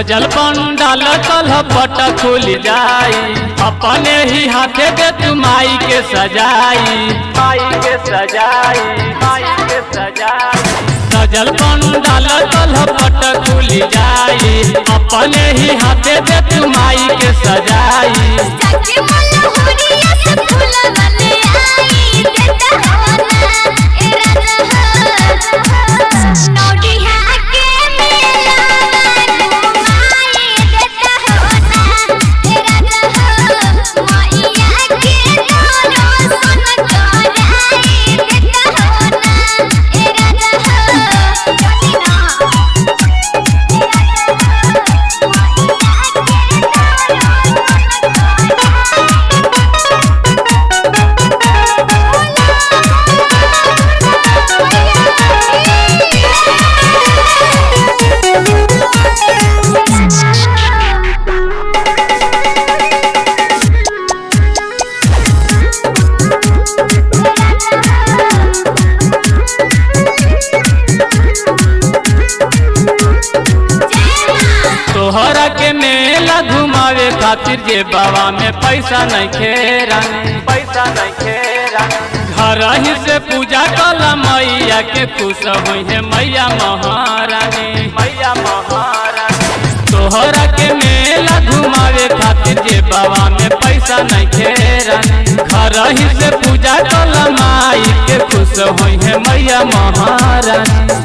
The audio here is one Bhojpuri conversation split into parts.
सजल पंडाल कलपट खुल जाई, अपने ही हाथे दे तू माई के सजाई, माई के सजाई, माई के सजाई। सजल पंडाल कलपट खुल जाई, अपने ही हाथे दे तू माई के सजाई। तोहरा के मेला घुमावे खातिर जे बाबा में पैसा नहीं खेरानी, पैसा नहीं खेरानी। घर ही से पूजा कला मैया के खुश हुई है मैया महारानी, मैया महारानी। तोहरा के मेला घुमावे खातिर जे बाबा में पैसा नहीं खेरानी, घर ही से पूजा कला माई के खुश हुई है मैया महारानी।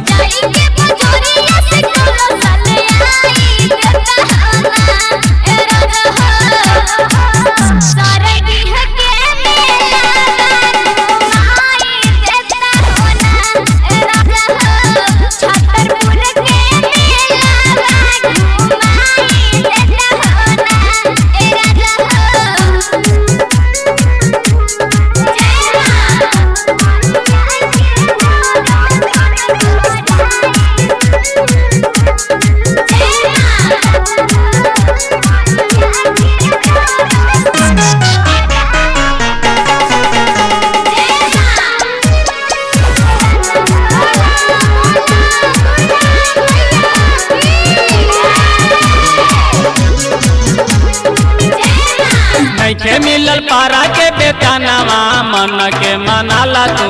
नइखे मिलल पारा के बेतनवा, मन के मनाला तू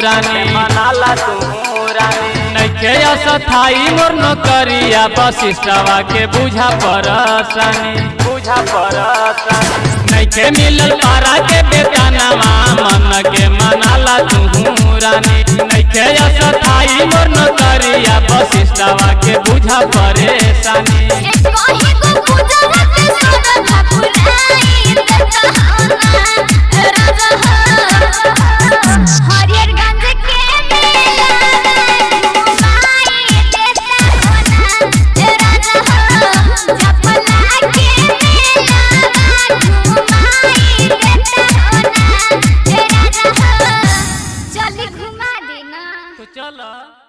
रानी, मनाला तू रानी। नइखे अस्थाई मोर नौकरिया वशिष्ठवा के बुझा परसानी, बुझा परसानी। नइखे मिलल पारा के बेतनवा, मन के मनाला तू रानी। नइखे अस्थाई मोर नौकरिया वशिष्ठवा के बुझा परेशानी। तो चलो।